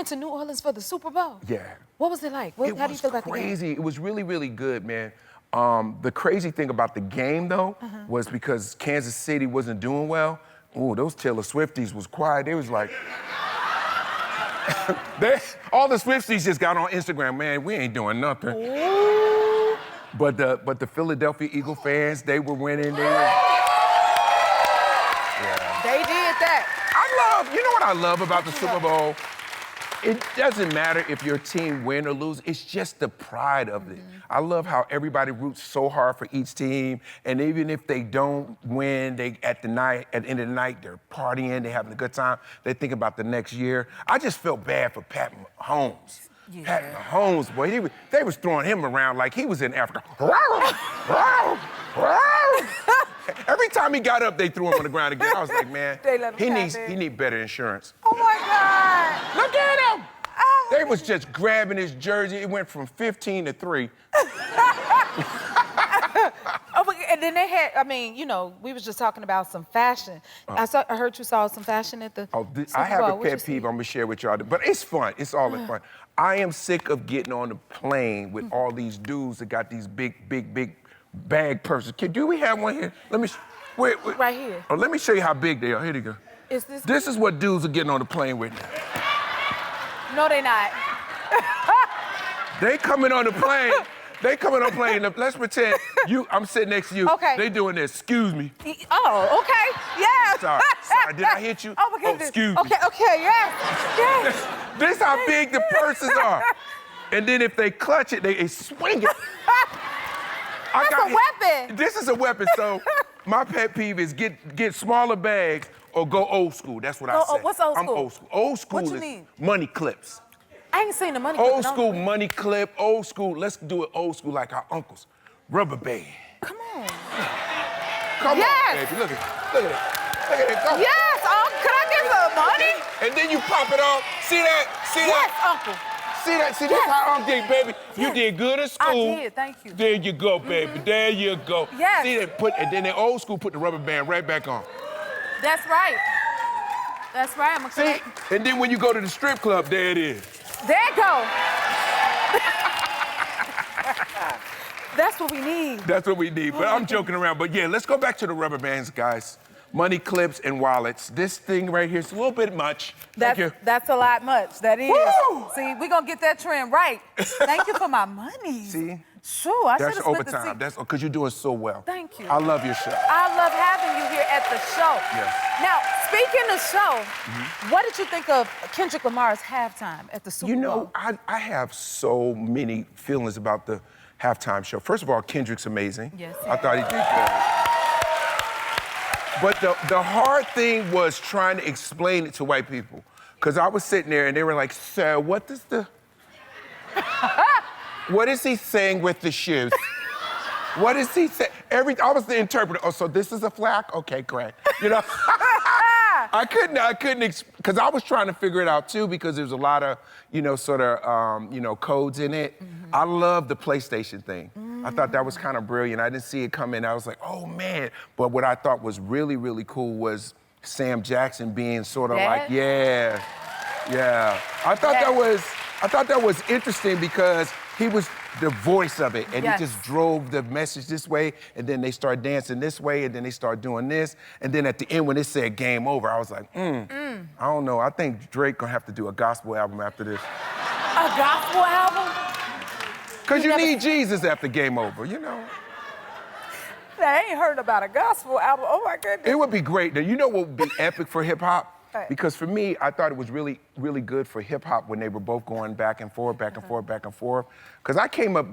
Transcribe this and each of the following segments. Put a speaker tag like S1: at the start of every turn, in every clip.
S1: went to New Orleans for the Super Bowl?
S2: Yeah.
S1: What was it like? How do you feel about the game?
S2: It was crazy. It was really, really good, man. The crazy thing about the game, though, was because Kansas City wasn't doing well. Ooh, those Taylor Swifties was quiet. They was like, all the Swifties just got on Instagram, man, we ain't doing nothing.
S1: Ooh.
S2: But the Philadelphia Eagle fans, they were winning.
S1: They did that.
S2: You know what I love about the Super Bowl? It doesn't matter if your team win or lose, it's just the pride of it. I love how everybody roots so hard for each team, and even if they don't win, at the end of the night, they're partying, they're having a good time, they think about the next year. I just felt bad for Pat Mahomes.
S1: Yeah.
S2: Pat Mahomes, boy, they was throwing him around like he was in Africa. Every time he got up, they threw him on the ground again. I was like, man, he need better insurance.
S1: Oh my God.
S2: Look at him. Oh. They was just grabbing his jersey. It went from 15 to 3.
S1: And then they had, I mean, you know, we was just talking about some fashion. I heard you saw some fashion at the Super
S2: I have
S1: Bowl.
S2: a pet peeve I'm gonna share with y'all, but it's fun. It's all in fun. I am sick of getting on the plane with all these dudes that got these big bag purses. Do we have one here? Let me, wait.
S1: Right here.
S2: Oh, let me show you how big they are. Here they go.
S1: Is this?
S2: This is what dudes are getting on the plane with now.
S1: No, they not.
S2: They coming on the plane. They coming on the plane. Let's pretend I'm sitting next to you.
S1: Okay.
S2: They doing this. Excuse me.
S1: Oh, okay. Yeah.
S2: Sorry. Did I hit you?
S1: Oh, my goodness.
S2: Excuse me.
S1: Okay, yes.
S2: This is how big the purses are. And then if they clutch it, they swing it.
S1: That's a weapon.
S2: This is a weapon. So my pet peeve is get smaller bags or go old school. That's what I say.
S1: What's old school?
S2: I'm old school. Old school
S1: What you
S2: is
S1: mean?
S2: money clips.
S1: I ain't seen the money clip.
S2: Old school money clip, old school. Let's do it old school like our uncles. Rubber band.
S1: Come on.
S2: Come
S1: Yes.
S2: on, baby. Look at it. Look at it. Look at it. Go.
S1: Yes, could I get some money?
S2: And then you pop it off. See that? See
S1: Yes,
S2: that?
S1: Uncle.
S2: See that? See, that's how Uncle did, baby. You did good at school.
S1: I did, thank you.
S2: There you go, baby. There you go.
S1: Yes.
S2: See that? And then the old school put the rubber band right back on.
S1: That's right. That's right. I'm
S2: See? And then when you go to the strip club, there it is.
S1: There you go. That's what we need.
S2: That's what we need. But I'm joking around. But yeah, let's go back to the rubber bands, guys. Money clips and wallets. This thing right here is a little bit much. Thank you.
S1: That's a lot much. That is.
S2: Woo!
S1: See, we're going to get that trend right. Thank you for my money.
S2: See?
S1: Sure, I should have
S2: That's
S1: spent
S2: overtime. That's because you're doing so well.
S1: Thank you.
S2: I love your show.
S1: I love having you here at the show.
S2: Yes.
S1: Now, speaking of show, what did you think of Kendrick Lamar's halftime at the Super Bowl?
S2: You know, I have so many feelings about the halftime show. First of all, Kendrick's amazing.
S1: Yes.
S2: I thought he did good. But the hard thing was trying to explain it to white people. Because I was sitting there and they were like, sir, what is he saying with the shoes? What is he saying? I was the interpreter. Oh, so this is a flag? Okay, great. You know? I couldn't, because I was trying to figure it out too, because there's a lot of, codes in it. I love the PlayStation thing. I thought that was kind of brilliant. I didn't see it come in. I was like, oh man. But what I thought was really, really cool was Sam Jackson being sort of like, yeah. I thought that was interesting because he was the voice of it, and he just drove the message this way, and then they start dancing this way, and then they start doing this, and then at the end when it said game over, I was like, I don't know. I think Drake gonna have to do a gospel album after this.
S1: A gospel album?
S2: Because you need Jesus after game over, you know?
S1: I ain't heard about a gospel album. Oh my goodness.
S2: It would be great. Now, you know what would be epic for hip hop?
S1: Right.
S2: Because for me, I thought it was really, really good for hip hop when they were both going back and forth, back and forth, back and forth. Because I came up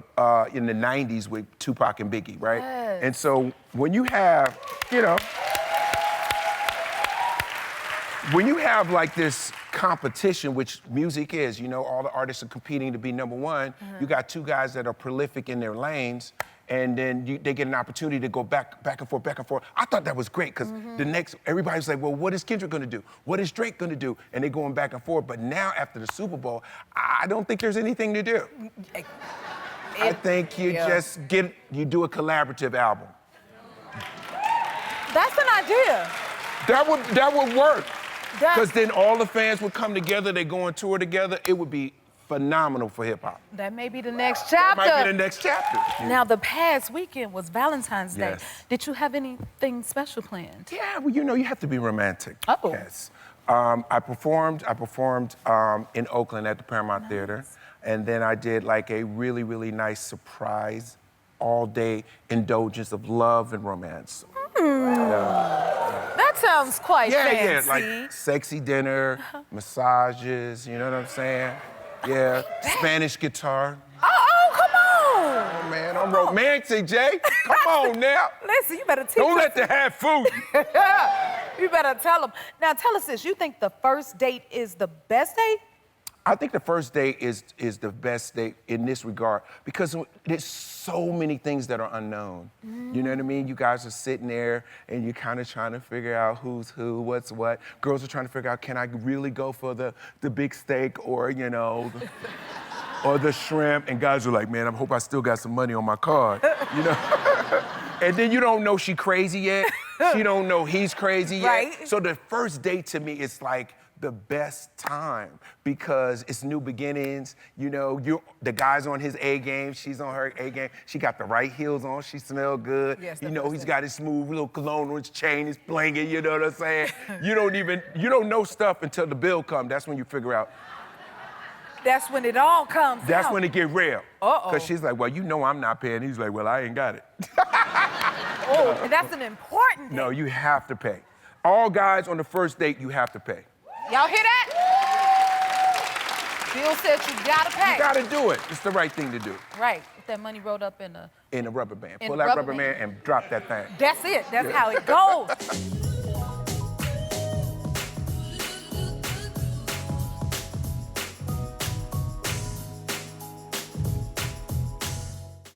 S2: in the 90s with Tupac and Biggie, right?
S1: Yes.
S2: And so when you have, when you have like this competition, which music is, all the artists are competing to be number one. You got two guys that are prolific in their lanes, and then they get an opportunity to go back and forth, back and forth. I thought that was great, because everybody's like, well, what is Kendrick gonna do? What is Drake gonna do? And they're going back and forth. But now, after the Super Bowl, I don't think there's anything to do. I think you you do a collaborative album.
S1: That's an idea.
S2: That would work. Because then all the fans would come together, they go on tour together. It would be phenomenal for hip hop.
S1: That may be the next chapter.
S2: That might be the next chapter.
S1: Now, the past weekend was Valentine's Day.
S2: Yes.
S1: Did you have anything special planned?
S2: Yeah, well, you know, you have to be romantic.
S1: Oh.
S2: Yes. I performed in Oakland at the Paramount Theater. And then I did like a really, really nice surprise all-day indulgence of love and romance.
S1: That sounds quite fancy.
S2: Yeah, like sexy dinner, massages, you know what I'm saying? Yeah, Spanish guitar.
S1: Oh, come on!
S2: Oh, man, I'm romantic, Jay. Come on now.
S1: Listen, you better teach
S2: Don't
S1: us.
S2: let them have food.
S1: You better tell them. Now, tell us this. You think the first date is the best date?
S2: I think the first date is the best date in this regard because there's so many things that are unknown. You know what I mean? You guys are sitting there and you're kind of trying to figure out who's who, what's what. Girls are trying to figure out, can I really go for the big steak or, you know, or the shrimp? And guys are like, man, I hope I still got some money on my card, you know? And then you don't know she crazy yet. She don't know he's crazy yet.
S1: Right.
S2: So the first date to me is like the best time because it's new beginnings. You know, the guy's on his A game, she's on her A game. She got the right heels on, she smells good.
S1: Yes,
S2: you know, he's got his smooth little cologne on his chain, is blinging, you know what I'm saying? You don't know stuff until the bill comes. That's when you figure out.
S1: That's when it all comes
S2: That's
S1: out.
S2: when it get real.
S1: Uh-oh.
S2: Because she's like, well, you know I'm not paying. He's like, well, I ain't got it.
S1: Oh, and that's an important date.
S2: No, you have to pay. All guys on the first date, you have to pay.
S1: Y'all hear that? Bill said you gotta pay.
S2: You gotta do it. It's the right thing to do.
S1: Right. With that money rolled up in a
S2: rubber band.
S1: In
S2: Pull
S1: a
S2: that
S1: rubber
S2: rubber band and drop that thing.
S1: That's it. That's how it goes.